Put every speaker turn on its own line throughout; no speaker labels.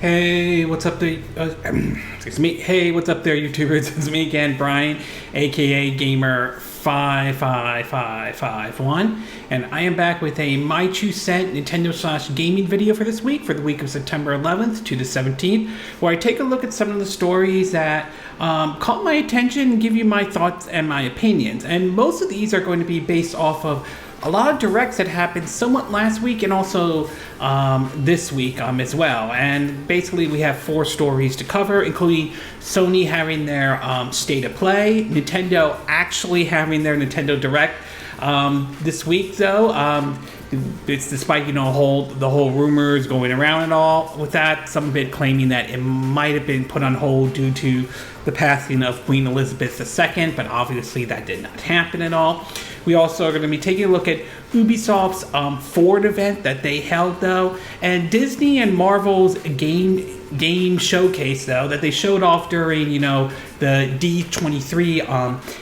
Hey, what's up there? Excuse me. Hey, what's up there, YouTubers? It's me again, Brian, aka Gamer55551, and I am back with a My 2 Cent Nintendo / gaming video for this week, for the week of September 11th to the 17th, where I take a look at some of the stories that caught my attention and give you my thoughts and my opinions. And most of these are going to be based off of a lot of directs that happened somewhat last week and also this week as well. And basically we have 4 stories to cover, including Sony having their State of Play, Nintendo actually having their Nintendo Direct this week though. It's despite, the whole rumors going around and all with that, some of it claiming that it might have been put on hold due to the passing of Queen Elizabeth II, but obviously that did not happen at all. We also are going to be taking a look at Ubisoft's Forward event that they held though, and Disney and Marvel's game showcase though that they showed off during the D23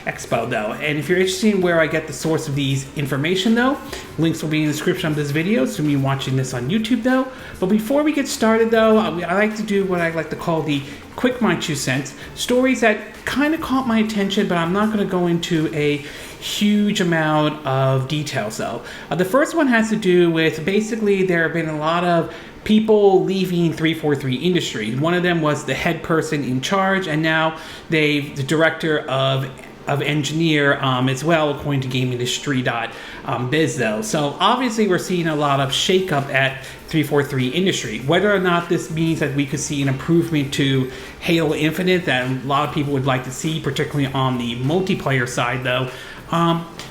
Expo though. And if you're interested in where I get the source of these information though, links will be in the description of this video, so me watching this on YouTube though. But before we get started though, I like to do what I like to call the quick My 2 cents, stories that kind of caught my attention, but I'm not going to go into a huge amount of details though. The first one has to do with basically there have been a lot of people leaving 343 Industries. One of them was the head person in charge, and now the director of engineer as well, according to GameIndustry.biz though. So obviously we're seeing a lot of shakeup at 343 Industry. Whether or not this means that we could see an improvement to Halo Infinite that a lot of people would like to see, particularly on the multiplayer side though,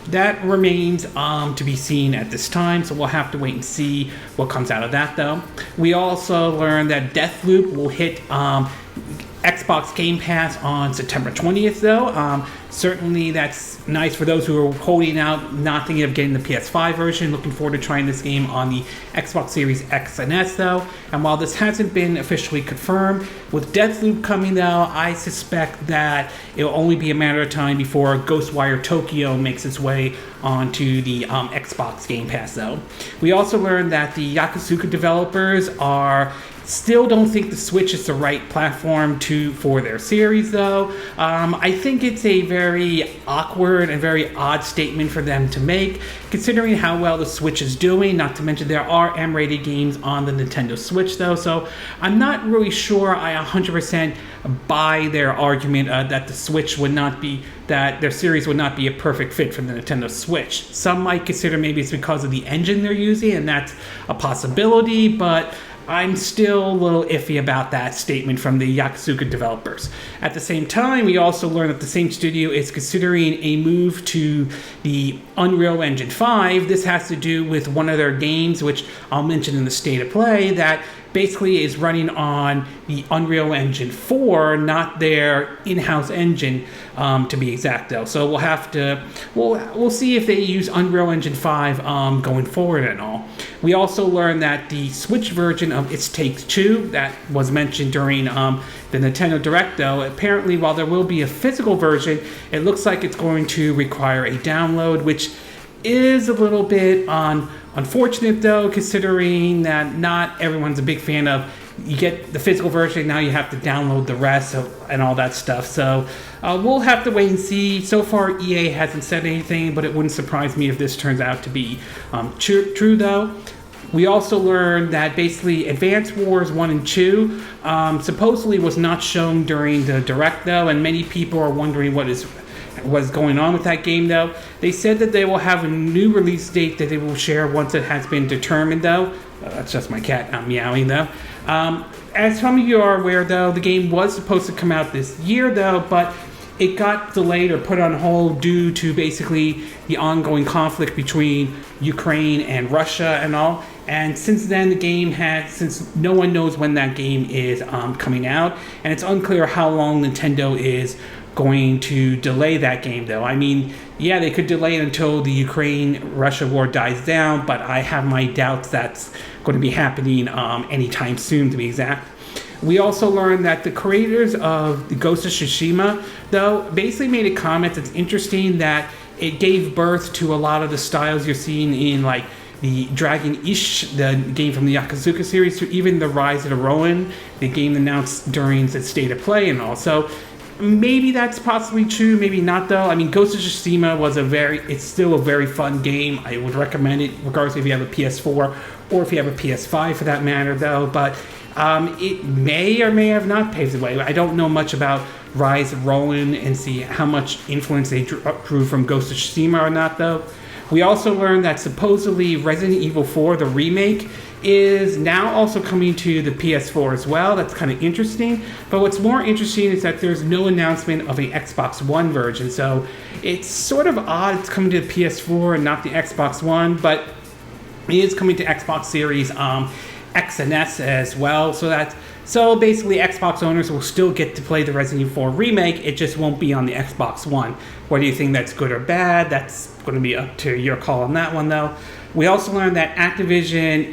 that remains to be seen at this time, so we'll have to wait and see what comes out of that though. We also learned that Deathloop will hit Xbox Game Pass on September 20th though. Certainly that's nice for those who are holding out, not thinking of getting the PS5 version. Looking forward to trying this game on the Xbox Series X and S though. And while this hasn't been officially confirmed, with Deathloop coming though, I suspect that it will only be a matter of time before Ghostwire Tokyo makes its way onto the Xbox Game Pass though. We also learned that the Yakusuka developers still don't think the Switch is the right platform for their series though. I think it's a very awkward and very odd statement for them to make, considering how well the Switch is doing, not to mention there are M-rated games on the Nintendo Switch though, so I'm not really sure I 100% buy their argument that the Switch would not be, that their series would not be a perfect fit for the Nintendo Switch. Some might consider maybe it's because of the engine they're using, and that's a possibility, but I'm still a little iffy about that statement from the Yakusuka developers. At the same time, we also learned that the same studio is considering a move to the Unreal Engine 5. This has to do with one of their games, which I'll mention in the State of Play, that basically is running on the Unreal Engine 4, not their in-house engine, to be exact though. So we'll have to, we'll see if they use Unreal Engine 5 going forward and all. We also learned that the Switch version of It Takes Two that was mentioned during the Nintendo Direct though, apparently while there will be a physical version, it looks like it's going to require a download, which is a little bit unfortunate though, considering that not everyone's a big fan of, you get the physical version, now you have to download the rest and all that stuff. So we'll have to wait and see. So far EA hasn't said anything, but it wouldn't surprise me if this turns out to be true though. We also learned that basically Advance Wars 1 and 2 supposedly was not shown during the Direct though, and many people are wondering what's going on with that game though. They said that they will have a new release date that they will share once it has been determined though. That's just my cat meowing though. As some of you are aware though, the game was supposed to come out this year though, but it got delayed or put on hold due to basically the ongoing conflict between Ukraine and Russia and all. And since then, since no one knows when that game is coming out, and it's unclear how long Nintendo is going to delay that game though. I mean, yeah, they could delay it until the Ukraine-Russia war dies down, but I have my doubts that's going to be happening anytime soon, to be exact. We also learned that the creators of the Ghost of Tsushima, though, basically made a comment that's interesting, that it gave birth to a lot of the styles you're seeing in like the Dragon Ish, the game from the Yakuza series, to even the Rise of the Ronin, the game announced during the State of Play and all. So maybe that's possibly true, maybe not though. I mean, Ghost of Tsushima it's still a very fun game. I would recommend it regardless if you have a PS4 or if you have a PS5 for that matter though. But it may or may have not paved the way. I don't know much about Rise of Ronin and see how much influence they drew from Ghost of Tsushima or not though. We also learned that supposedly Resident Evil 4, the remake, is now also coming to the PS4 as well. That's kind of interesting. But what's more interesting is that there's no announcement of an Xbox One version. So it's sort of odd it's coming to the PS4 and not the Xbox One, but it is coming to Xbox Series X and S as well. So basically Xbox owners will still get to play the Resident Evil 4 remake. It just won't be on the Xbox One. Whether you think that's good or bad, that's going to be up to your call on that one though. We also learned that Activision,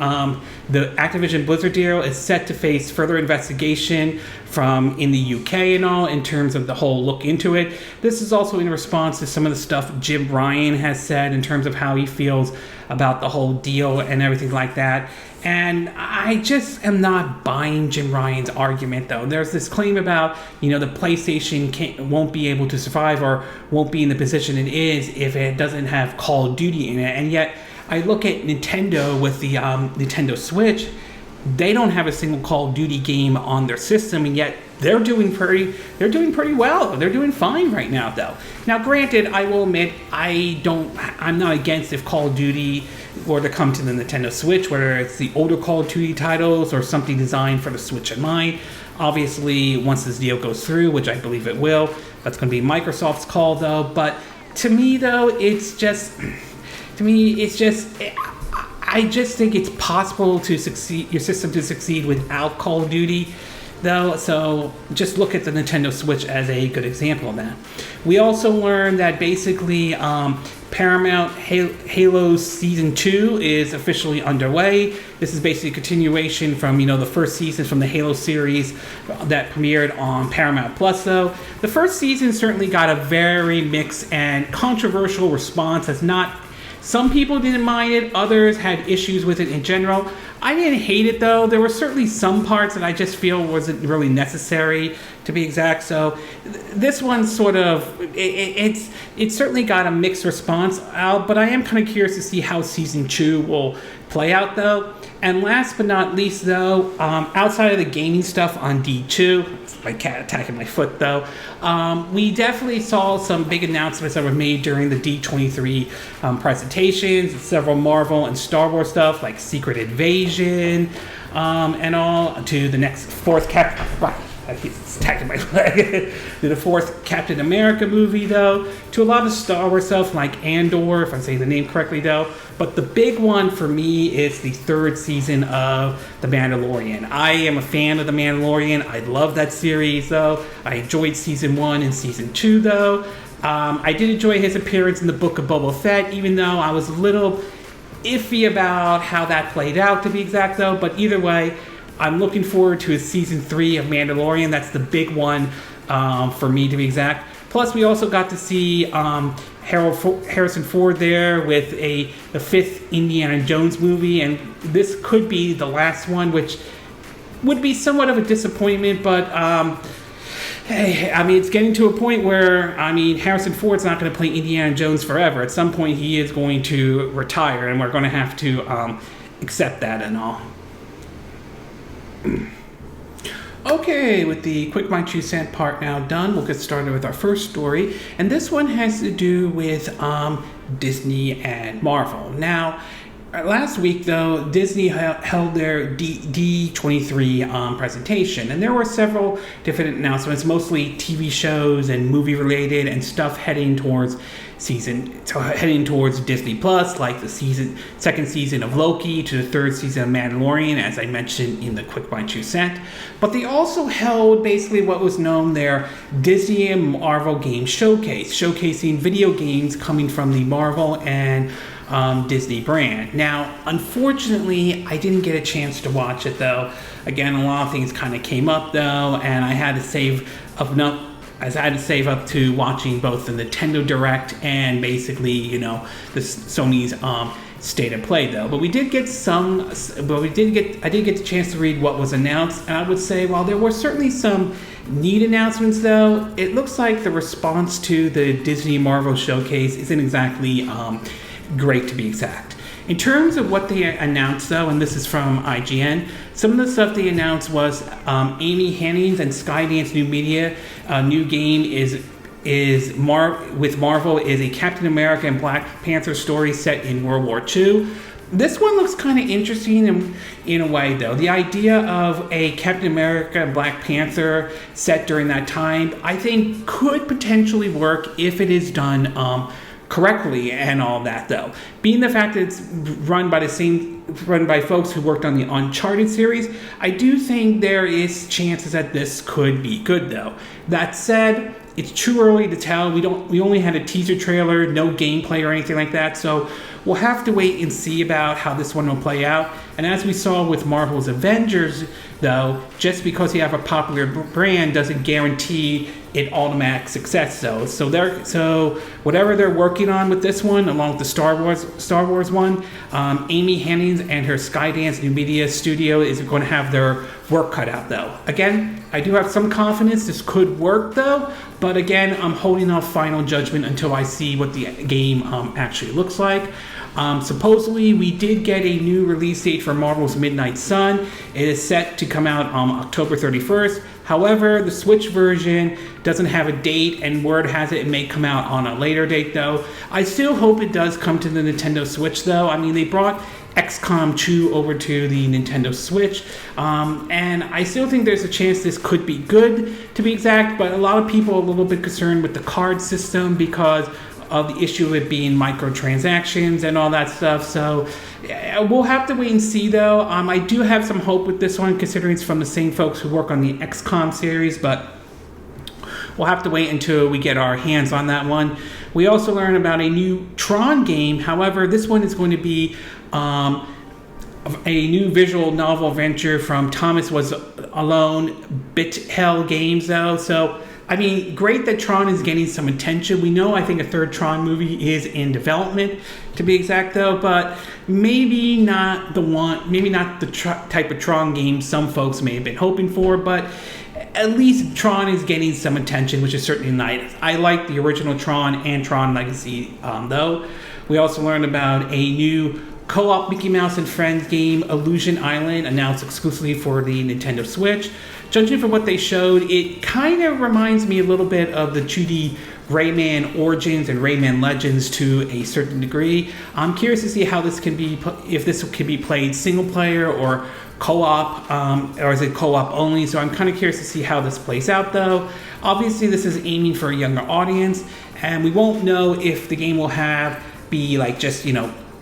the Activision Blizzard deal is set to face further investigation from in the UK and all in terms of the whole look into it. This is also in response to some of the stuff Jim Ryan has said in terms of how he feels about the whole deal and everything like that. And I just am not buying Jim Ryan's argument, though. There's this claim about, the PlayStation won't be able to survive or won't be in the position it is if it doesn't have Call of Duty in it. And yet, I look at Nintendo with the Nintendo Switch. They don't have a single Call of Duty game on their system, and yet they're doing pretty well. They're doing fine right now, though. Now, granted, I will admit I'm not against if Call of Duty were to come to the Nintendo Switch, whether it's the older Call of Duty titles or something designed for the Switch in mind. Obviously, once this deal goes through, which I believe it will, that's going to be Microsoft's call, though. But to me, though, I just think it's possible to succeed, your system to succeed without Call of Duty, though. So just look at the Nintendo Switch as a good example of that. We also learned that basically Paramount Halo Season 2 is officially underway. This is basically a continuation from, the first season from the Halo series that premiered on Paramount Plus, though. The first season certainly got a very mixed and controversial response. Some people didn't mind it, others had issues with it in general. I didn't hate it though. There were certainly some parts that I just feel wasn't really necessary, to be exact. So this one sort of, it certainly got a mixed response out, but I am kind of curious to see how Season 2 will play out though. And last but not least though, outside of the gaming stuff on D2, my cat attacking my foot though, we definitely saw some big announcements that were made during the D23 presentations, several Marvel and Star Wars stuff like Secret Invasion and all, to the next fourth he's attacking my leg. To the fourth Captain America movie, though, to a lot of Star Wars stuff like Andor, if I'm saying the name correctly, though. But the big one for me is the third season of The Mandalorian. I am a fan of The Mandalorian. I love that series, though. I enjoyed Season 1 and Season 2, though. I did enjoy his appearance in the Book of Boba Fett, even though I was a little iffy about how that played out, to be exact, though. But either way, I'm looking forward to Season 3 of Mandalorian. That's the big one for me, to be exact. Plus, we also got to see Harrison Ford there with the fifth Indiana Jones movie, and this could be the last one, which would be somewhat of a disappointment, but hey, I mean, it's getting to a point where, Harrison Ford's not going to play Indiana Jones forever. At some point, he is going to retire, and we're going to have to accept that and all. Okay, with the quick my 2 cent part now done, we'll get started with our first story, and this one has to do with Disney and Marvel. Now, last week though, Disney held their D23 presentation, and there were several different announcements, mostly TV shows and movie related and stuff heading towards Disney Plus, like the second season of Loki to the third season of Mandalorian, as I mentioned in the quick by 2 cent. But they also held basically what was known their Disney and Marvel Game Showcase, showcasing video games coming from the Marvel and Disney brand. Now, unfortunately, I didn't get a chance to watch it though. Again, a lot of things kind of came up though, and I had to save up to watching both the Nintendo Direct and basically, the Sony's state of play though. But we did get I did get the chance to read what was announced, and I would say while there were certainly some neat announcements though, it looks like the response to the Disney Marvel showcase isn't exactly great, to be exact. In terms of what they announced though, and this is from IGN, some of the stuff they announced was Amy Hennings and Skydance New Media. New game with Marvel is a Captain America and Black Panther story set in World War II. This one looks kind of interesting in a way, though. The idea of a Captain America and Black Panther set during that time, I think, could potentially work if it is done correctly and all that, though. Being the fact that it's run by folks who worked on the Uncharted series, I do think there is chances that this could be good, though. That said, it's too early to tell. We only had a teaser trailer, no gameplay or anything like that, so we'll have to wait and see about how this one will play out. And as we saw with Marvel's Avengers, though, just because you have a popular brand doesn't guarantee it automatic success, though. So whatever they're working on with this one, along with the Star Wars one, Amy Hennings and her Skydance New Media studio is going to have their work cut out, though. Again, I do have some confidence this could work, though. But again, I'm holding off final judgment until I see what the game actually looks like. Supposedly, we did get a new release date for Marvel's Midnight Sun. It is set to come out on October 31st. However, the Switch version doesn't have a date, and word has it may come out on a later date, though. I still hope it does come to the Nintendo Switch, though. I mean, they brought XCOM 2 over to the Nintendo Switch, and I still think there's a chance this could be good, to be exact, but a lot of people are a little bit concerned with the card system because of the issue of it being microtransactions and all that stuff. So we'll have to wait and see, though. I do have some hope with this one, considering it's from the same folks who work on the XCOM series, but we'll have to wait until we get our hands on that one. We also learned about a new Tron game. However, this one is going to be a new visual novel venture from Thomas Was Alone Bit Hell Games, though. So I mean, great that Tron is getting some attention. We know, I think, a third Tron movie is in development, to be exact, though, but maybe not the one, maybe not the type of Tron game some folks may have been hoping for, but at least Tron is getting some attention, which is certainly nice. I like the original Tron and Tron Legacy, though. We also learned about a new co-op Mickey Mouse and Friends game, Illusion Island, announced exclusively for the Nintendo Switch. Judging from what they showed, it kind of reminds me a little bit of the 2D Rayman Origins and Rayman Legends to a certain degree. I'm curious to see how this can be, if this can be played single player or co-op, or is it co-op only? So I'm kind of curious to see how this plays out, though. Obviously, this is aiming for a younger audience, and we won't know if the game will be like just,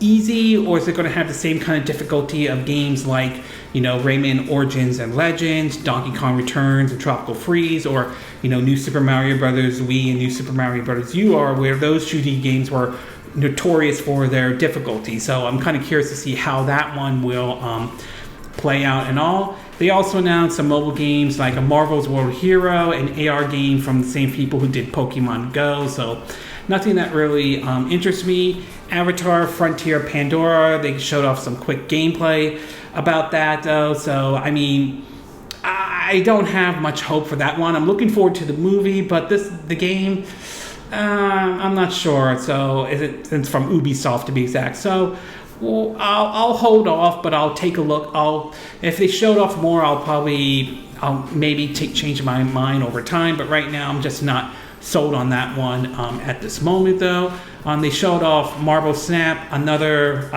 easy, or is it going to have the same kind of difficulty of games like, Rayman Origins and Legends, Donkey Kong Returns, and Tropical Freeze, or, New Super Mario Bros. Wii and New Super Mario Bros. U, where those 2D games were notorious for their difficulty. So I'm kind of curious to see how that one will play out and all. They also announced some mobile games like a Marvel's World Hero, an AR game from the same people who did Pokemon Go. So nothing that really interests me. Avatar, Frontier, Pandora, they showed off some quick gameplay about that, though. So, I mean, I don't have much hope for that one. I'm looking forward to the movie, but the game, I'm not sure. So, it's from Ubisoft, to be exact. So, well, I'll hold off, but I'll take a look. If they showed off more, I'll maybe change my mind over time. But right now, I'm just not sold on that one at this moment, though. They showed off Marvel Snap, another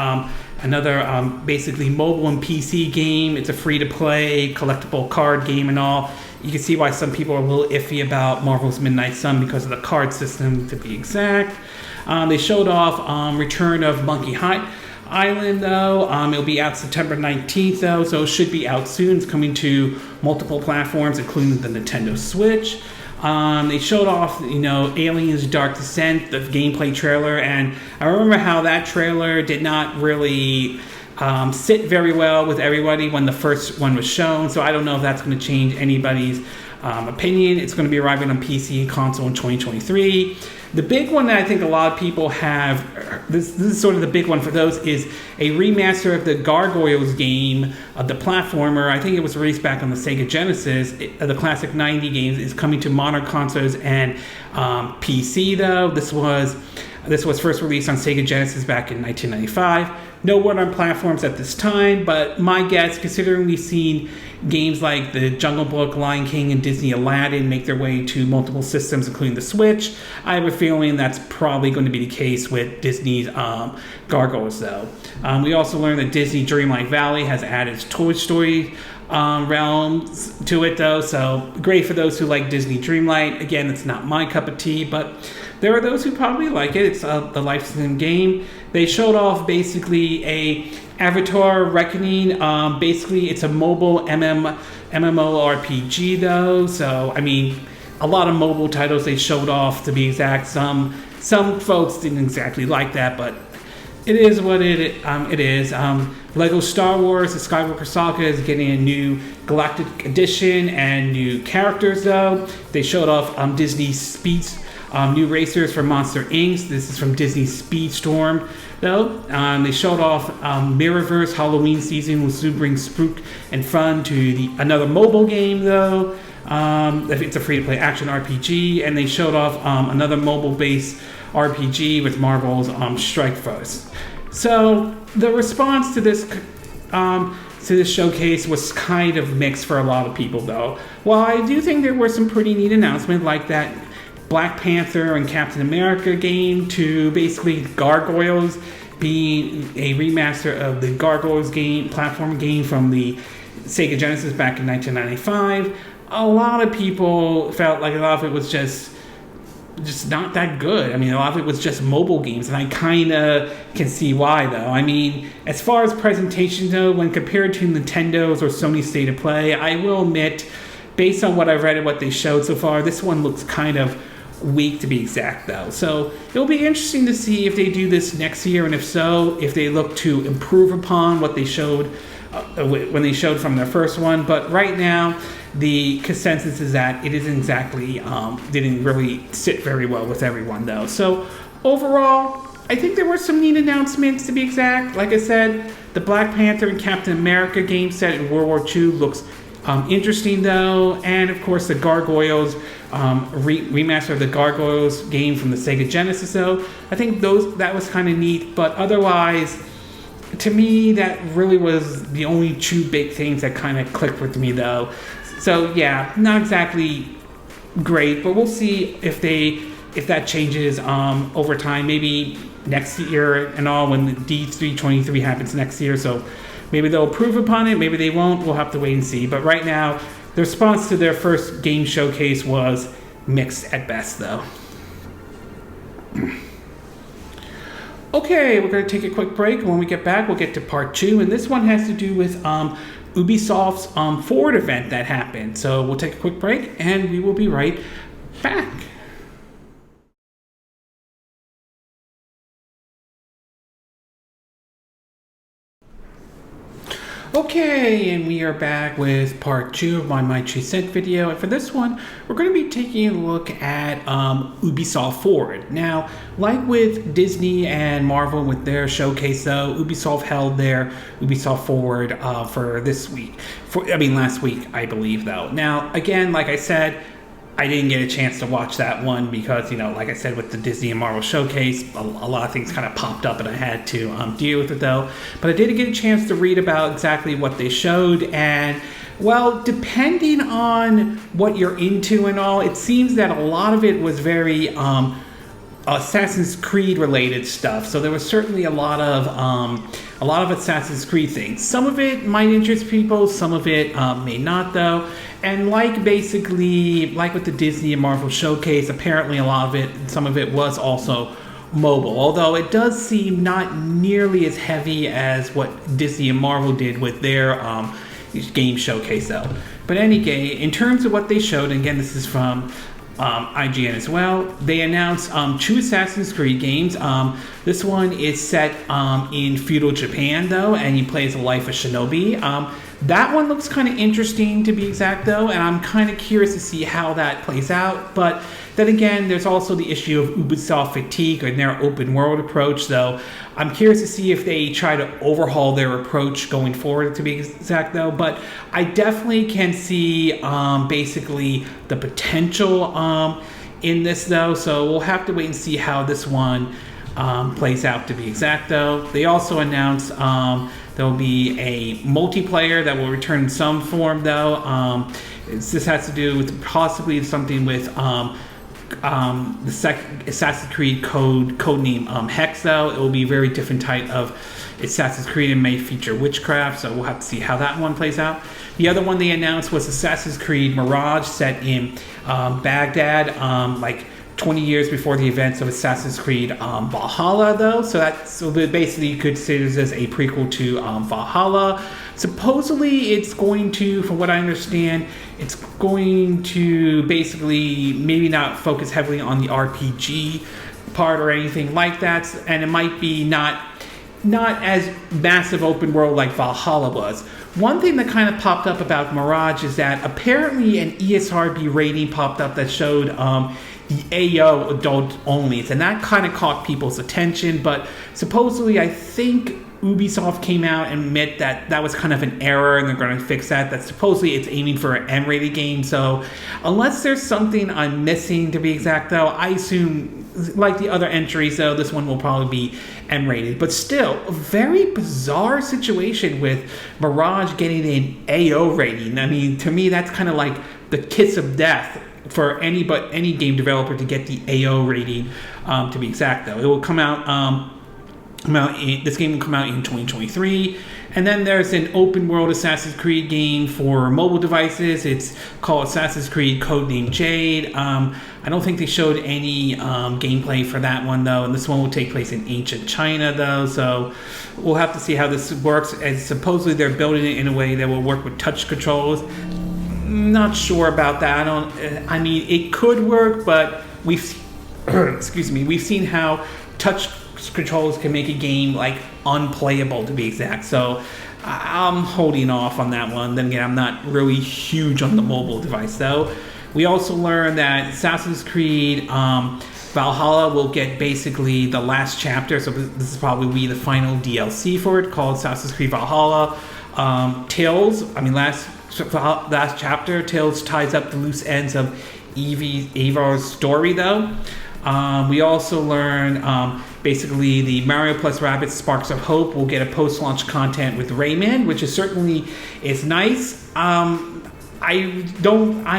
basically mobile and PC game. It's a free-to-play collectible card game and all. You can see why some people are a little iffy about Marvel's Midnight Sun because of the card system, to be exact. They showed off Return of Monkey Island, though. It'll be out September 19th, though, so it should be out soon. It's coming to multiple platforms, including the Nintendo Switch. They showed off, Aliens Dark Descent, the gameplay trailer, and I remember how that trailer did not really sit very well with everybody when the first one was shown, so I don't know if that's going to change anybody's opinion. It's going to be arriving on PC and console in 2023. The big one that I think a lot of people have, this is sort of the big one for those, is a remaster of the Gargoyles game, the platformer. I think it was released back on the Sega Genesis. The classic 90 games is coming to modern consoles and PC though. This was first released on Sega Genesis back in 1995. No word on platforms at this time, but my guess, considering we've seen games like the Jungle Book, Lion King, and Disney Aladdin make their way to multiple systems, including the Switch, I have a feeling that's probably going to be the case with Disney's Gargoyles, though. We also learned that Disney Dreamlight Valley has added Toy Story realms to it, though, so great for those who like Disney Dreamlight. Again, it's not my cup of tea, but there are those who probably like it. It's the licensing game. They showed off basically a Avatar Reckoning. Basically, it's a mobile MMORPG though. So, I mean, a lot of mobile titles they showed off, to be exact. Some folks didn't exactly like that, but it is what it is. Lego Star Wars: The Skywalker Saga is getting a new Galactic Edition and new characters though. They showed off Disney Speeds. New racers from Monster Inc. This is from Disney Speedstorm, though. They showed off Mirrorverse Halloween season, which will bring spook and fun to another mobile game, though. It's a free-to-play action RPG, and they showed off another mobile-based RPG with Marvel's Strike Force. So the response to this showcase was kind of mixed for a lot of people, though. While I do think there were some pretty neat announcements, like that Black Panther and Captain America game, to basically Gargoyles being a remaster of the Gargoyles game, platform game from the Sega Genesis back in 1995. A lot of people felt like a lot of it was just not that good. I mean, a lot of it was just mobile games, and I kind of can see why, though. I mean, as far as presentation, though, when compared to Nintendo's or Sony's State of Play, I will admit, based on what I've read and what they showed so far, this one looks kind of weak, to be exact, though. So it'll be interesting to see if they do this next year, and if so, if they look to improve upon what they showed when they showed from their first one. But right now, the consensus is that it isn't exactly didn't really sit very well with everyone, though. So overall, I think there were some neat announcements, to be exact. Like I said, the Black Panther and Captain America game set in World War II looks interesting, though, and of course the Gargoyles remaster of the Gargoyles game from the Sega Genesis, though. I think that was kind of neat, but otherwise, to me, that really was the only two big things that kind of clicked with me, though. So yeah, not exactly great, but we'll see if that changes over time. Maybe next year and all, when the D23 happens next year. So maybe they'll improve upon it, maybe they won't. We'll have to wait and see. But right now, the response to their first game showcase was mixed at best, though. Okay, we're going to take a quick break. When we get back, we'll get to part 2. And this one has to do with Ubisoft's Forward event that happened. So we'll take a quick break, and we will be right back. Okay, and we are back with part 2 of my 2 cent video. And for this one, we're going to be taking a look at Ubisoft Forward. Now, like with Disney and Marvel with their showcase, though, Ubisoft held their Ubisoft Forward for this week. Last week, I believe, though. Now, again, like I said, I didn't get a chance to watch that one because, like I said, with the Disney and Marvel showcase, a lot of things kind of popped up and I had to deal with it, though. But I did get a chance to read about exactly what they showed, and, well, depending on what you're into and all, it seems that a lot of it was very Assassin's Creed related stuff. So there was certainly a lot of Assassin's Creed things. Some of it might interest people, some of it may not, though. And like with the Disney and Marvel showcase, apparently some of it was also mobile. Although it does seem not nearly as heavy as what Disney and Marvel did with their game showcase, though. But anyway, in terms of what they showed, and again, this is from IGN as well, they announced 2 Assassin's Creed games. This one is set in feudal Japan, though, and you play as the life of shinobi. That one looks kind of interesting, to be exact, though, and I'm kind of curious to see how that plays out. But then again, there's also the issue of Ubisoft fatigue and their open world approach, though. I'm curious to see if they try to overhaul their approach going forward, to be exact, though. But I definitely can see basically the potential in this, though. So we'll have to wait and see how this one plays out, to be exact, though. They also announced there will be a multiplayer that will return in some form, though. This has to do with possibly something with the Assassin's Creed codename Hex, though. It will be a very different type of Assassin's Creed and may feature witchcraft, so we'll have to see how that one plays out. The other one they announced was Assassin's Creed Mirage, set in Baghdad, like 20 years before the events of Assassin's Creed Valhalla, though. So basically you could say this as a prequel to Valhalla. Supposedly it's going to, from what I understand, it's going to basically maybe not focus heavily on the RPG part or anything like that, and it might be not as massive open world like Valhalla was. One thing that kind of popped up about Mirage is that apparently an ESRB rating popped up that showed the AO adult only, and that kind of caught people's attention. But supposedly, I think Ubisoft came out and admit that that was kind of an error, and they're going to fix that. That supposedly it's aiming for an M-rated game. So unless there's something I'm missing, to be exact, though, I assume, like the other entries, though, this one will probably be M-rated. But still, a very bizarre situation with Mirage getting an AO rating. I mean, to me, that's kind of like the kiss of death for any game developer to get the AO rating, to be exact, though. It will come out, this game will come out in 2023. And then there's an open world Assassin's Creed game for mobile devices. It's called Assassin's Creed Codename Jade. I don't think they showed any gameplay for that one, though. And this one will take place in ancient China, though. So we'll have to see how this works. And supposedly they're building it in a way that will work with touch controls. Not sure about that. I mean, it could work, but we've seen how touch controls can make a game like unplayable, to be exact. So I'm holding off on that one. Then again, I'm not really huge on the mobile device, though. We also learned that Assassin's Creed Valhalla will get basically the last chapter. So this is probably the final DLC for it, called Assassin's Creed Valhalla. Last chapter, Tales ties up the loose ends of Eivar's story, though. We also learned basically the Mario plus Rabbids Sparks of Hope will get a post-launch content with Rayman, which is nice. I'm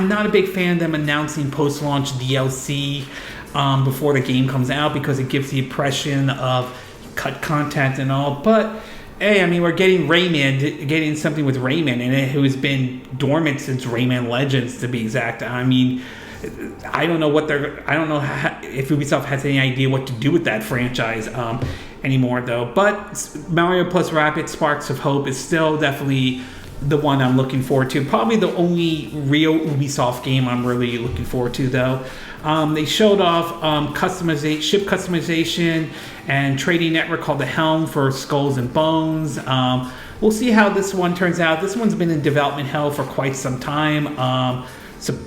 not a big fan of them announcing post-launch DLC before the game comes out, because it gives the impression of cut content and all. But hey, I mean, we're getting something with Rayman in it, who has been dormant since Rayman Legends, to be exact. I mean, I don't know if Ubisoft has any idea what to do with that franchise anymore, though. But Mario plus Rabbids Sparks of Hope is still definitely the one I'm looking forward to. Probably the only real Ubisoft game I'm really looking forward to, though. They showed off ship customization and trading network called the Helm for Skulls and Bones. We'll see how this one turns out. This one's been in development hell for quite some time. So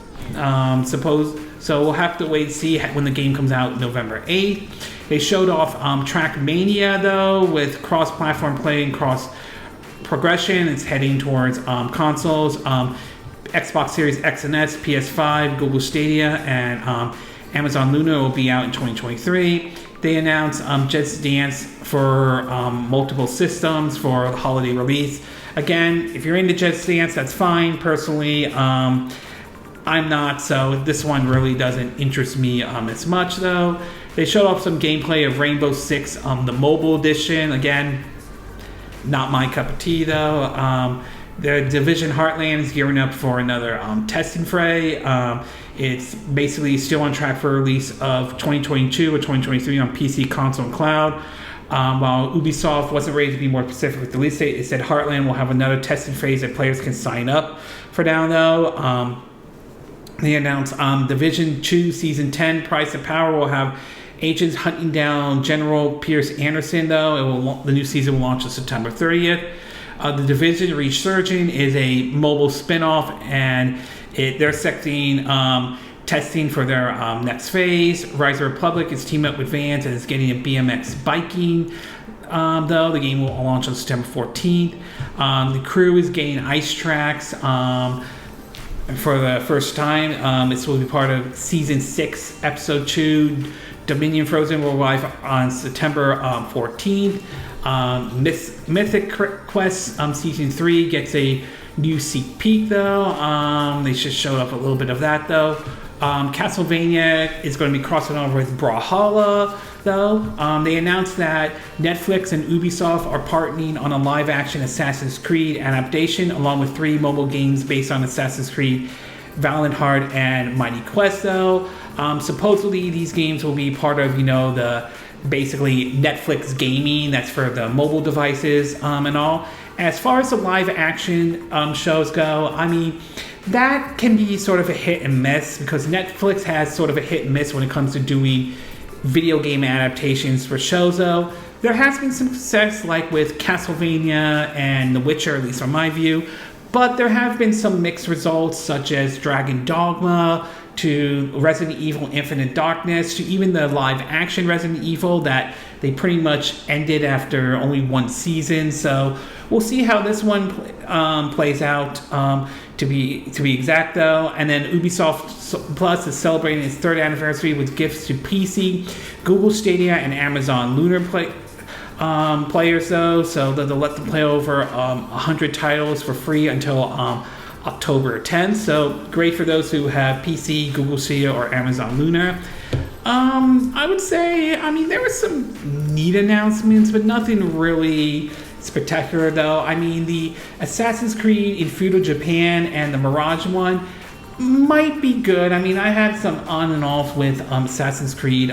we'll have to wait and see when the game comes out November 8th. They showed off Trackmania, though, with cross-platform play and cross-progression. It's heading towards consoles. Xbox Series X and S, PS5, Google Stadia, and Amazon Lunar will be out in 2023. They announced Just Dance for multiple systems for the holiday release. Again, if you're into Just Dance, that's fine. Personally, I'm not, so this one really doesn't interest me as much, though. They showed off some gameplay of Rainbow Six, the mobile edition. Again, not my cup of tea, though. The Division Heartland is gearing up for another testing fray. It's basically still on track for release of 2022 or 2023 on PC, console, and cloud. While Ubisoft wasn't ready to be more specific with the release date, it said Heartland will have another testing phase that players can sign up for now, though. They announced Division 2 Season 10 Price of Power will have agents hunting down General Pierce Anderson, though. The new season will launch on September 30th. The Division Resurging is a mobile spin-off, and they're expecting testing for their next phase. Rise of the Republic is teamed up with Vans and is getting a BMX biking. Though the game will launch on September 14th. The crew is getting ice tracks for the first time. This will be part of Season 6, Episode 2, Dominion Frozen will arrive on September 14th. Mythic Quest Season 3 gets a new sneak peek though. They just showed up a little bit of that though. Castlevania is going to be crossing over with Brawlhalla though. They announced that Netflix and Ubisoft are partnering on a live-action Assassin's Creed adaptation along with 3 mobile games based on Assassin's Creed Valiant Heart and Mighty Quest though. Supposedly these games will be part of, the basically Netflix gaming that's for the mobile devices and all. As far as the live action shows go, I mean, that can be sort of a hit and miss because Netflix has sort of a hit and miss when it comes to doing video game adaptations for shows though. There has been some success like with Castlevania and The Witcher, at least from my view, but there have been some mixed results such as Dragon Dogma, to Resident Evil Infinite Darkness, to even the live-action Resident Evil that they pretty much ended after only 1 season. So we'll see how this one plays out. To be exact, though, and then Ubisoft Plus is celebrating its 3rd anniversary with gifts to PC, Google Stadia, and Amazon Lunar players, though. So they'll let them play over 100 titles for free until October 10th, so great for those who have PC, Google Stadia, or Amazon Lunar. I would say, I mean, there were some neat announcements, but nothing really spectacular, though. I mean, the Assassin's Creed in feudal Japan and the Mirage one might be good. I mean, I had some on and off with Assassin's Creed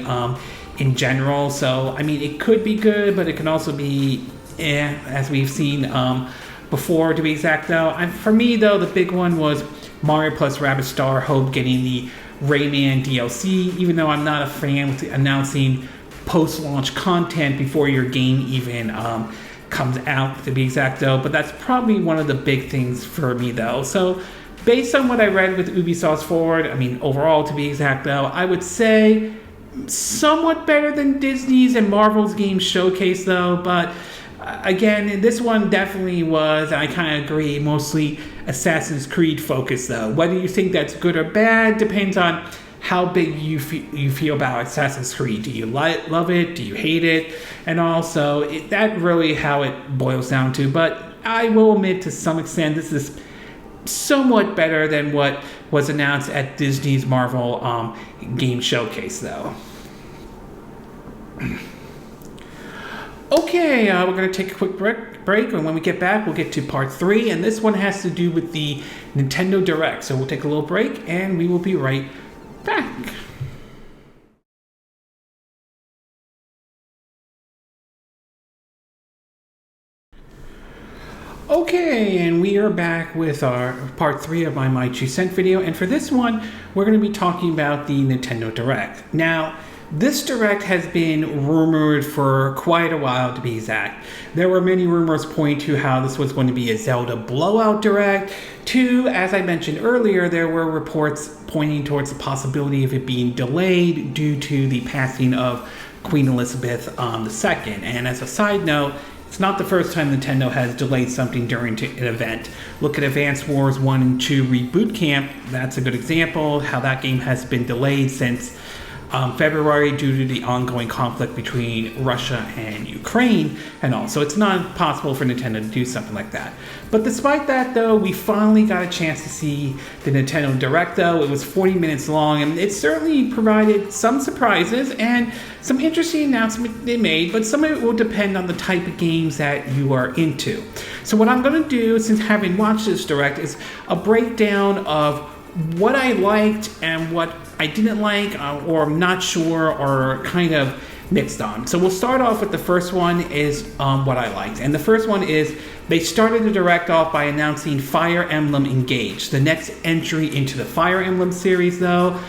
in general, so I mean, it could be good, but it can also be, as we've seen before, to be exact though. For me though, the big one was Mario plus Rabbids Star Hope getting the Rayman DLC, even though I'm not a fan with announcing post-launch content before your game even comes out, to be exact though, but that's probably one of the big things for me though. So based on what I read with Ubisoft Forward, I mean overall, to be exact though, I would say somewhat better than Disney's and Marvel's game showcase though, but again, this one definitely was, and I kind of agree, mostly Assassin's Creed focused though. Whether you think that's good or bad depends on how big you feel about Assassin's Creed. Do you love it? Do you hate it? And also, that really how it boils down to. But I will admit, to some extent, this is somewhat better than what was announced at Disney's Marvel game showcase though. Okay, we're going to take a quick break, and when we get back, we'll get to part 3, and this one has to do with the Nintendo Direct. So we'll take a little break, and we will be right back. Okay, and we are back with our part 3 of my 2 cent video, and for this one, we're going to be talking about the Nintendo Direct. Now, this Direct has been rumored for quite a while, to be exact. There were many rumors pointing to how this was going to be a Zelda blowout Direct. To, as I mentioned earlier, there were reports pointing towards the possibility of it being delayed due to the passing of Queen Elizabeth II. And as a side note, it's not the first time Nintendo has delayed something during an event. Look at Advance Wars 1 and 2 Reboot Camp. That's a good example how that game has been delayed since February due to the ongoing conflict between Russia and Ukraine and all. So it's not possible for Nintendo to do something like that. But despite that though, we finally got a chance to see the Nintendo Direct though. It was 40 minutes long and it certainly provided some surprises and some interesting announcements they made, but some of it will depend on the type of games that you are into. So what I'm going to do, since having watched this Direct, is a breakdown of what I liked and what I didn't like, or I'm not sure, or kind of mixed on. So we'll start off with the first one is what I liked. And the first one is they started the Direct off by announcing Fire Emblem Engage, the next entry into the Fire Emblem series though.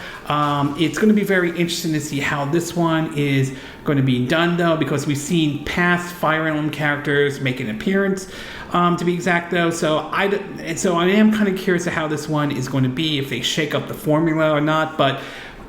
It's going to be very interesting to see how this one is going to be done though, because we've seen past Fire Emblem characters make an appearance. to be exact though. So I am kind of curious to how this one is going to be, if they shake up the formula or not. But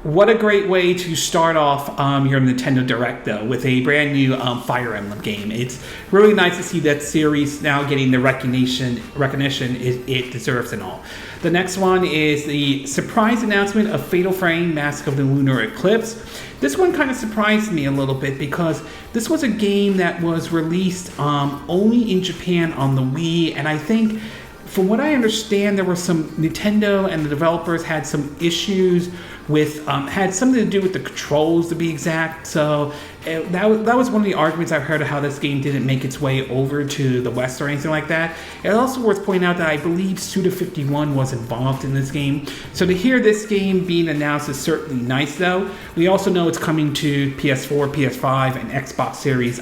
what a great way to start off your Nintendo Direct, though, with a brand new Fire Emblem game. It's really nice to see that series now getting the recognition it deserves and all. The next one is the surprise announcement of Fatal Frame Mask of the Lunar Eclipse. This one kind of surprised me a little bit because this was a game that was released only in Japan on the Wii, and I think, from what I understand, there were some Nintendo and the developers had some issues with, had something to do with the controls, to be exact. So that was one of the arguments I've heard of how this game didn't make its way over to the West or anything like that. It's also worth pointing out that I believe Suda51 was involved in this game. So to hear this game being announced is certainly nice, though. We also know it's coming to PS4, PS5, and Xbox Series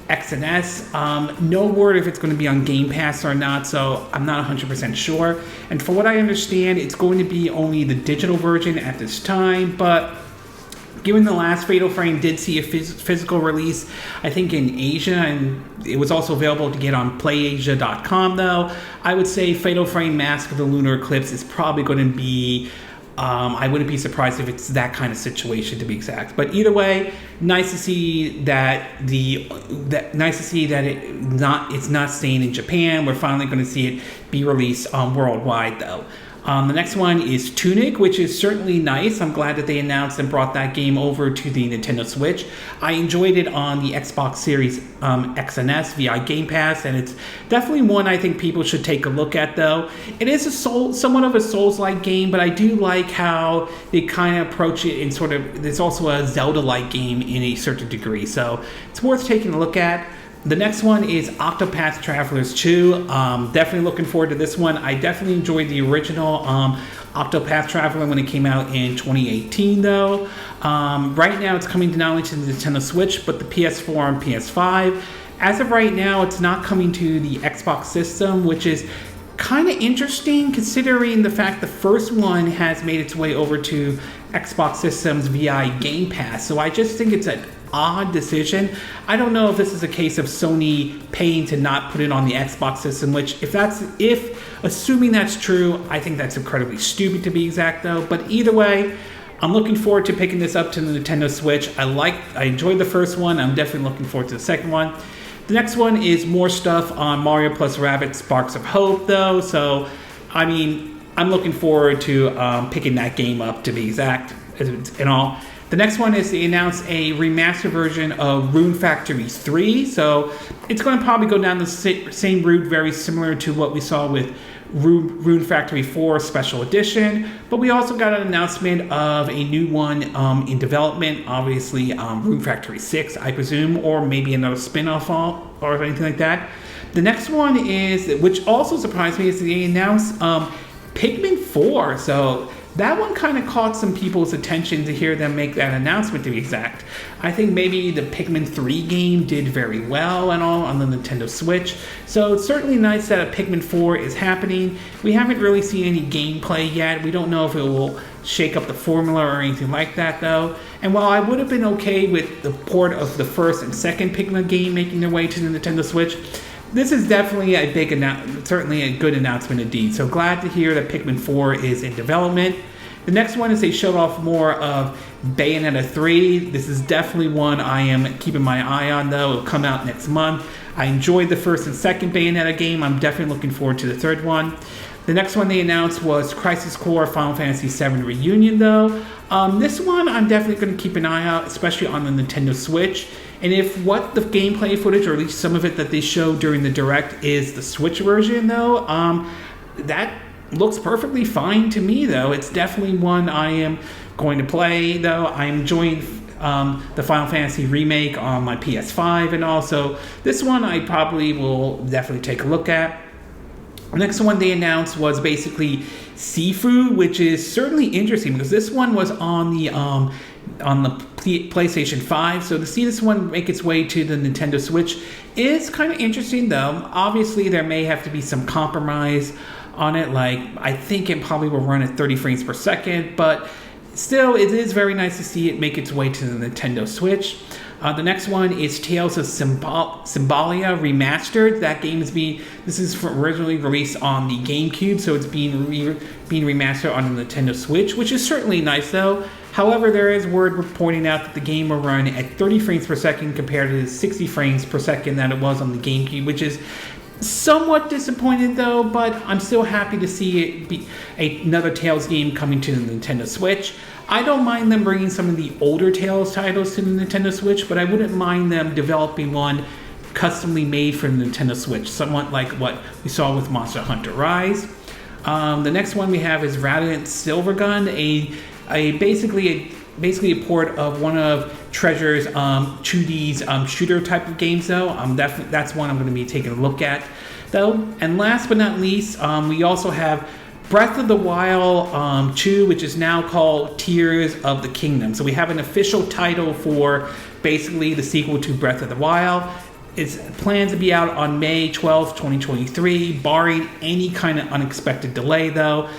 X and S. No word if it's going to be on Game Pass or not, so I'm not 100% sure. And from what I understand, it's going to be only the digital version at this time, but given the last Fatal Frame did see a physical release, I think in Asia, and it was also available to get on PlayAsia.com, though, I would say Fatal Frame Mask of the Lunar Eclipse is probably going to be I wouldn't be surprised if it's that kind of situation, to be exact. But either way, nice to see that it's not staying in Japan. We're finally going to see it be released worldwide, though. The next one is Tunic, which is certainly nice. I'm glad that they announced and brought that game over to the Nintendo Switch. I enjoyed it on the Xbox Series X and S via Game Pass, and it's definitely one I think people should take a look at, though. It is somewhat of a Souls-like game, but I do like how they kind of approach it in sort of, it's also a Zelda-like game in a certain degree, so it's worth taking a look at. The next one is Octopath Travelers 2. Definitely looking forward to this one. I definitely enjoyed the original Octopath Traveler when it came out in 2018, though. Right now, it's coming not only to the Nintendo Switch, but the PS4 and PS5. As of right now, it's not coming to the Xbox system, which is kind of interesting considering the fact the first one has made its way over to Xbox systems via Game Pass. So I just think it's an odd decision. I don't know if this is a case of Sony paying to not put it on the Xbox system, which if assuming that's true, I think that's incredibly stupid, to be exact, though. But either way, I'm looking forward to picking this up to the Nintendo Switch. I enjoyed the first one. I'm definitely looking forward to the second one. The next one is more stuff on Mario plus Rabbids Sparks of Hope, though. So, I mean, I'm looking forward to picking that game up, to be exact, and all. The next one is they announced a remastered version of Rune Factory 3. So it's going to probably go down the same route, very similar to what we saw with Rune Factory 4 Special Edition. But we also got an announcement of a new one in development. Obviously, Rune Factory 6, I presume, or maybe another spin-off or anything like that. The next one is, which also surprised me, is they announced Pikmin 4. So that one kind of caught some people's attention to hear them make that announcement, to be exact. I think maybe the Pikmin 3 game did very well and all on the Nintendo Switch. So it's certainly nice that a Pikmin 4 is happening. We haven't really seen any gameplay yet. We don't know if it will shake up the formula or anything like that, though. And while I would have been okay with the port of the first and second Pikmin game making their way to the Nintendo Switch, this is definitely a big certainly a good announcement indeed. So glad to hear that Pikmin 4 is in development. The next one is they showed off more of Bayonetta 3. This is definitely one I am keeping my eye on, though. It'll come out next month. I enjoyed the first and second Bayonetta game. I'm definitely looking forward to the third one. The next one they announced was Crisis Core Final Fantasy VII Reunion, though. This one I'm definitely going to keep an eye out, especially on the Nintendo Switch. And if what the gameplay footage, or at least some of it that they showed during the Direct, is the Switch version, though, that looks perfectly fine to me, though. It's definitely one I am going to play, though. I'm enjoying the Final Fantasy remake on my PS5 and all, so this one I probably will definitely take a look at. The next one they announced was basically Sifu, which is certainly interesting because this one was on the PlayStation 5. So to see this one make its way to the Nintendo Switch is kind of interesting, though. Obviously, there may have to be some compromise on it. Like, I think it probably will run at 30 frames per second, but still, it is very nice to see it make its way to the Nintendo Switch. The next one is Tales of Symphonia Remastered. That game this is originally released on the GameCube, so it's being remastered on the Nintendo Switch, which is certainly nice though. However, there is word pointing out that the game will run at 30 frames per second compared to the 60 frames per second that it was on the GameCube, which is somewhat disappointed though, but I'm still happy to see it be another Tales game coming to the Nintendo Switch. I don't mind them bringing some of the older Tales titles to the Nintendo Switch, but I wouldn't mind them developing one customly made for the Nintendo Switch, somewhat like what we saw with Monster Hunter Rise. The next one we have is Rabbids Slivergun, basically a port of one of Treasure's 2D's shooter type of games though. That's one I'm going to be taking a look at though. And last but not least, we also have Breath of the Wild 2, which is now called Tears of the Kingdom. So we have an official title for basically the sequel to Breath of the Wild. It's planned to be out on May 12th, 2023, barring any kind of unexpected delay though.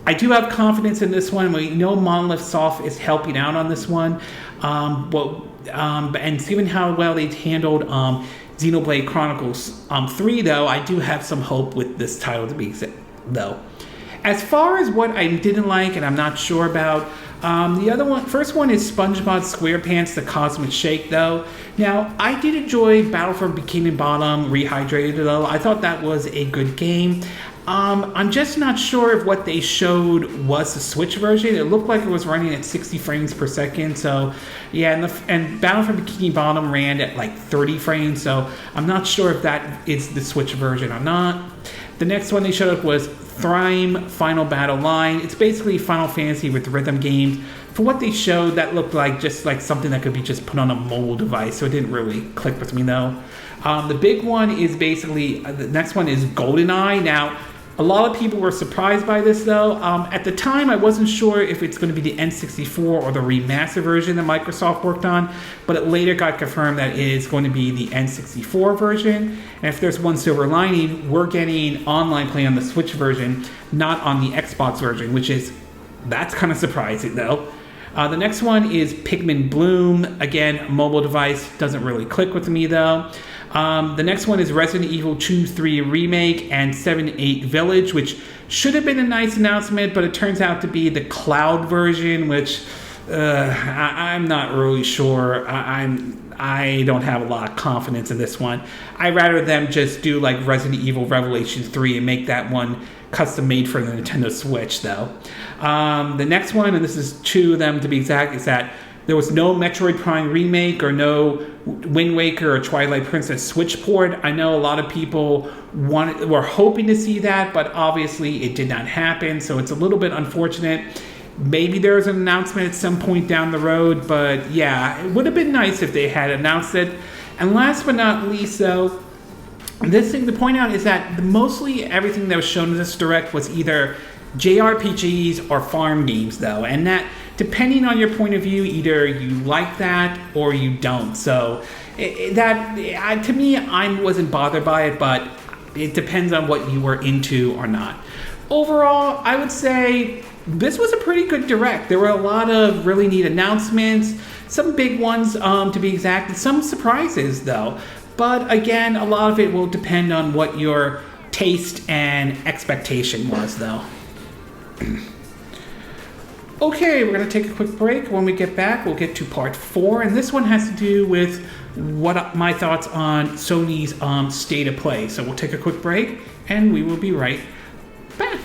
I do have confidence in this one. We know Monolith Soft is helping out on this one. And given how well they handled Xenoblade Chronicles 3 though, I do have some hope with this title to be though. As far as what I didn't like and I'm not sure about, first one is SpongeBob SquarePants The Cosmic Shake though. Now, I did enjoy Battle for Bikini Bottom Rehydrated though. I thought that was a good game. I'm just not sure if what they showed was the Switch version. It looked like it was running at 60 frames per second. So, yeah, and Battle for Bikini Bottom ran at like 30 frames. So, I'm not sure if that is the Switch version or not. The next one they showed up was Thrime Final Battle Line. It's basically Final Fantasy with rhythm games. For what they showed, that looked like just like something that could be just put on a mobile device. So, it didn't really click with me though. The big one is basically, the next one is GoldenEye. Now, a lot of people were surprised by this though. At the time, I wasn't sure if it's going to be the N64 or the remastered version that Microsoft worked on, but it later got confirmed that it is going to be the N64 version. And if there's one silver lining, we're getting online play on the Switch version, not on the Xbox version, that's kind of surprising though. The next one is Pikmin Bloom. Again, mobile device, doesn't really click with me though. The next one is Resident Evil 2-3 Remake and 7-8 Village, which should have been a nice announcement, but it turns out to be the cloud version, which I'm not really sure. I don't have a lot of confidence in this one. I'd rather them just do like Resident Evil Revelations 3 and make that one custom made for the Nintendo Switch though. The next one, and this is two of them to be exact, is that there was no Metroid Prime Remake or no Wind Waker or Twilight Princess Switch port. I know a lot of people were hoping to see that, but obviously it did not happen, so it's a little bit unfortunate. Maybe there's an announcement at some point down the road, but yeah, it would have been nice if they had announced it. And last but not least, though, this thing to point out is that mostly everything that was shown in this Direct was either JRPGs or farm games, though, and that, depending on your point of view, either you like that or you don't. So to me, I wasn't bothered by it, but it depends on what you were into or not. Overall, I would say this was a pretty good Direct. There were a lot of really neat announcements, some big ones to be exact, and some surprises though. But again, a lot of it will depend on what your taste and expectation was though. Okay, we're going to take a quick break. When we get back, we'll get to part 4, and this one has to do with my thoughts on Sony's state of play. So we'll take a quick break, and we will be right back.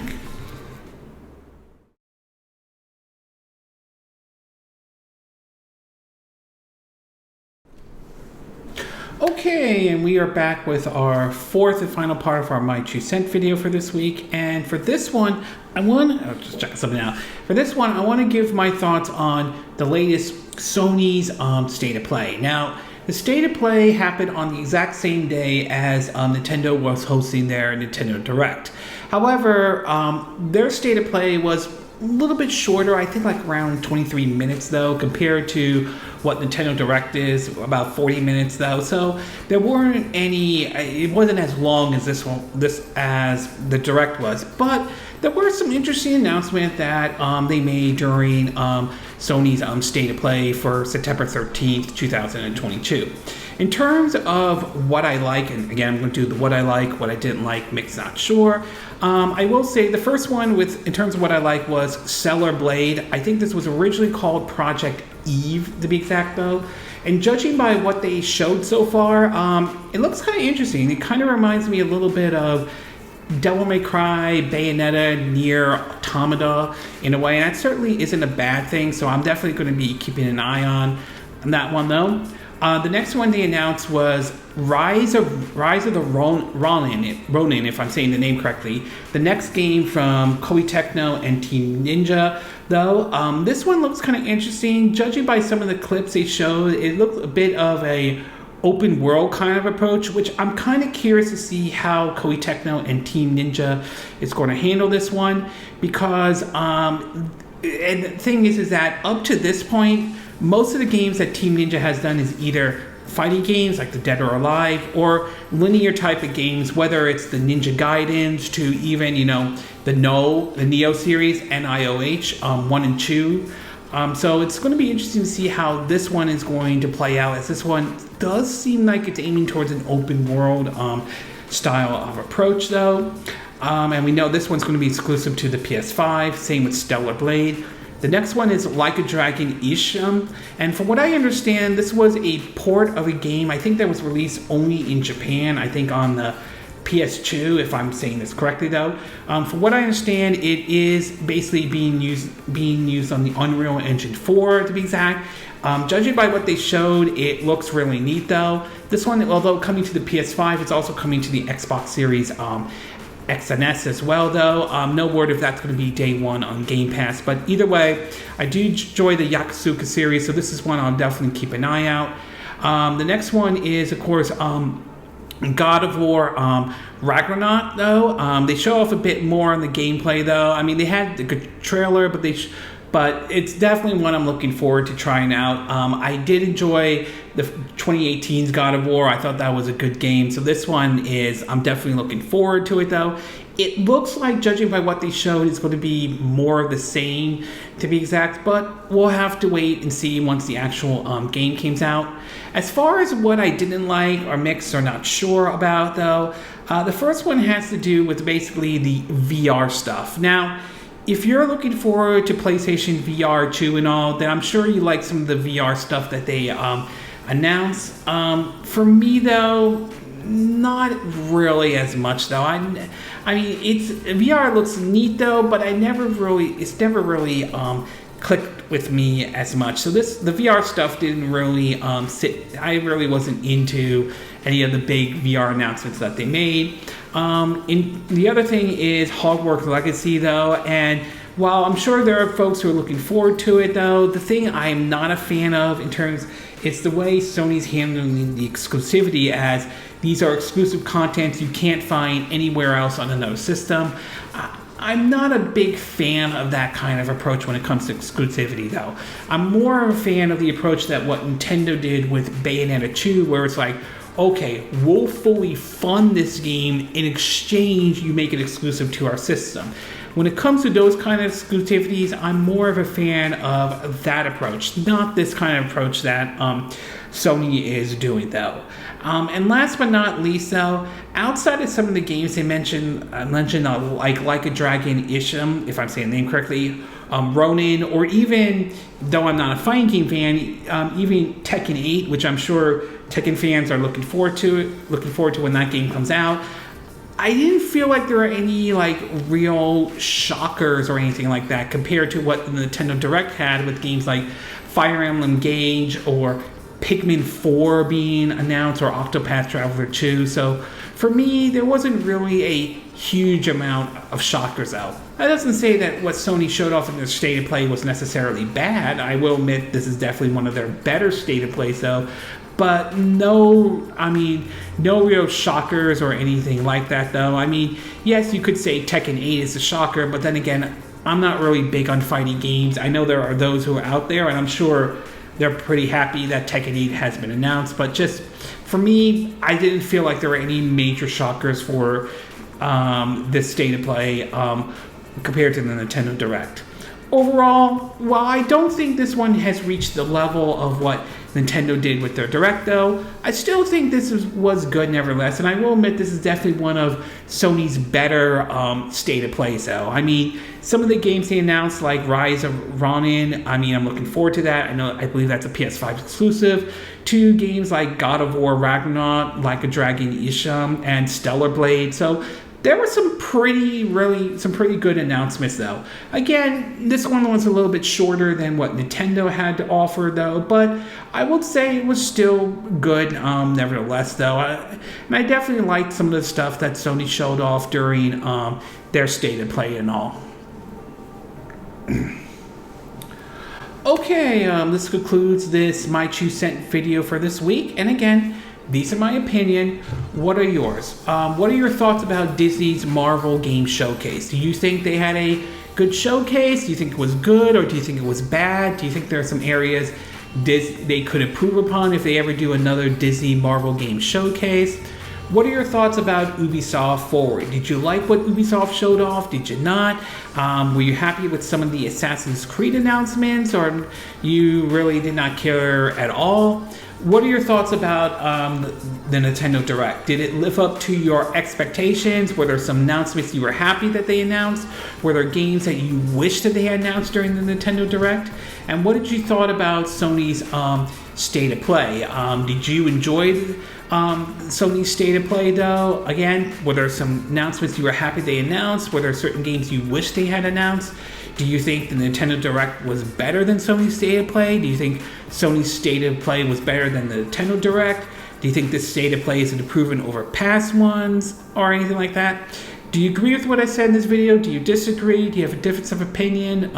Okay, and we are back with our fourth and final part of our My 2 Cent video for this week. And for this one, just checking something out. For this one, I want to give my thoughts on the latest Sony's state of play. Now, the state of play happened on the exact same day as Nintendo was hosting their Nintendo Direct. However, their state of play was a little bit shorter, I think like around 23 minutes though, compared to what Nintendo Direct is, about 40 minutes though. So there weren't any, it wasn't as long as this as the Direct was, but there were some interesting announcements that they made during Sony's State of Play for September 13th, 2022. In terms of what I like, and again, I'm going to do the what I like, what I didn't like, mix not sure. I will say the first one in terms of what I like was Stellar Blade. I think this was originally called Project Eve, to be exact though. And judging by what they showed so far, it looks kind of interesting. It kind of reminds me a little bit of Devil May Cry, Bayonetta, Nier Automata in a way, and that certainly isn't a bad thing, so I'm definitely going to be keeping an eye on that one though. The next one they announced was Rise of the Ronin, if I'm saying the name correctly. The next game from Koei Tecmo and Team Ninja, though. This one looks kind of interesting. Judging by some of the clips they showed, it looks a bit of a open world kind of approach, which I'm kind of curious to see how Koei Tecmo and Team Ninja is going to handle this one, because and the thing is that up to this point, most of the games that Team Ninja has done is either fighting games like the Dead or Alive, or linear type of games, whether it's the Ninja Gaidens to even the Neo series, NIOH 1 and 2. So it's going to be interesting to see how this one is going to play out, as this one does seem like it's aiming towards an open world style of approach though. And we know this one's going to be exclusive to the PS5, same with Stellar Blade. The next one is Like a Dragon-ish, and from what I understand, this was a port of a game, I think that was released only in Japan, I think on the PS2, if I'm saying this correctly though. From what I understand, it is basically being used on the Unreal Engine 4 to be exact. Judging by what they showed, it looks really neat though. This one, although coming to the PS5, it's also coming to the Xbox Series X and S as well though. No word if that's going to be day one on Game Pass, but either way, I do enjoy the Yakuza series, so this is one I'll definitely keep an eye out. The next one is, of course, God of War Ragnarok though. They show off a bit more on the gameplay though. I mean, they had a good trailer, but it's definitely one I'm looking forward to trying out. I did enjoy the 2018's God of War. I thought that was a good game. So this one I'm definitely looking forward to it though. It looks like, judging by what they showed, it's going to be more of the same to be exact, but we'll have to wait and see once the actual game comes out. As far as what I didn't like or mixed or not sure about though, the first one has to do with basically the VR stuff. Now, if you're looking forward to PlayStation VR 2 and all, then I'm sure you like some of the VR stuff that they announced. For me though, not really as much though. I mean, VR looks neat though, but it's never really clicked with me as much. So the VR stuff didn't really sit. I really wasn't into any of the big VR announcements that they made. The other thing is Hogwarts Legacy though, and while I'm sure there are folks who are looking forward to it though, the thing I'm not a fan of it's the way Sony's handling the exclusivity, as these are exclusive content you can't find anywhere else on another system. I'm not a big fan of that kind of approach when it comes to exclusivity though. I'm more of a fan of the approach that what Nintendo did with Bayonetta 2, where it's like, okay, we'll fully fund this game, in exchange you make it exclusive to our system. When it comes to those kind of exclusivities, I'm more of a fan of that approach, not this kind of approach that Sony is doing though. And last but not least though, outside of some of the games they mentioned like a Dragon-ish, if I'm saying the name correctly, Ronin, or even, though I'm not a fighting game fan, even Tekken 8, which I'm sure Tekken fans are looking forward to when that game comes out. I didn't feel like there were any real shockers or anything like that compared to what the Nintendo Direct had with games like Fire Emblem Engage or Pikmin 4 being announced, or Octopath Traveler 2. So for me, there wasn't really a huge amount of shockers out. That doesn't say that what Sony showed off in their State of Play was necessarily bad. I will admit this is definitely one of their better State of Plays though. But no real shockers or anything like that though. I mean, yes, you could say Tekken 8 is a shocker, but then again, I'm not really big on fighting games. I know there are those who are out there, and I'm sure they're pretty happy that Tekken 8 has been announced, but just for me, I didn't feel like there were any major shockers for this State of Play compared to the Nintendo Direct. overall, while I don't think this one has reached the level of what Nintendo did with their Direct, though, I still think this was good nevertheless, and I will admit this is definitely one of Sony's better state of plays, though. I mean, some of the games they announced, like Rise of Ronin, I mean, I'm looking forward to that. I believe that's a PS5 exclusive. 2 games like God of War Ragnarok, Like a Dragon Isham, and Stellar Blade. So there were some pretty good announcements, though. Again, this one was a little bit shorter than what Nintendo had to offer, though, but I would say it was still good, nevertheless, though. And I definitely liked some of the stuff that Sony showed off during their state of play and all. Okay, this concludes this My 2 Cent video for this week. And again, these are my opinion. What are yours? What are your thoughts about Disney's Marvel Game Showcase? Do you think they had a good showcase? Do you think it was good, or do you think it was bad? Do you think there are some areas they could improve upon if they ever do another Disney Marvel Game Showcase? What are your thoughts about Ubisoft Forward? Did you like what Ubisoft showed off? Did you not? Were you happy with some of the Assassin's Creed announcements, or you really did not care at all? What are your thoughts about the Nintendo Direct? Did it live up to your expectations? Were there some announcements you were happy that they announced? Were there games that you wish that they had announced during the Nintendo Direct? And what did you thought about Sony's state of play? Did you enjoy Sony's state of play, though? Again, were there some announcements you were happy they announced? Were there certain games you wish they had announced? Do you think the Nintendo Direct was better than Sony's state of play? Do you think Sony's state of play was better than the Nintendo Direct? Do you think this state of play is an improvement over past ones or anything like that? Do you agree with what I said in this video? Do you disagree? Do you have a difference of opinion?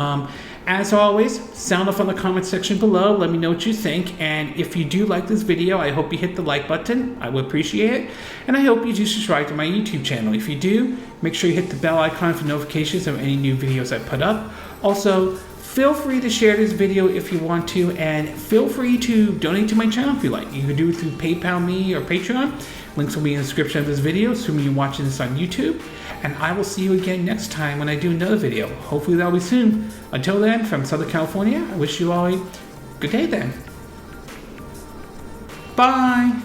As always, sound off on the comment section below. Let me know what you think. And if you do like this video, I hope you hit the like button. I would appreciate it. And I hope you do subscribe to my YouTube channel. If you do, make sure you hit the bell icon for notifications of any new videos I put up. Also, feel free to share this video if you want to, and feel free to donate to my channel if you like. You can do it through PayPal me or Patreon. Links will be in the description of this video, assuming you're watching this on YouTube. And I will see you again next time when I do another video. Hopefully that'll be soon. Until then, from Southern California, I wish you all a good day then. Bye!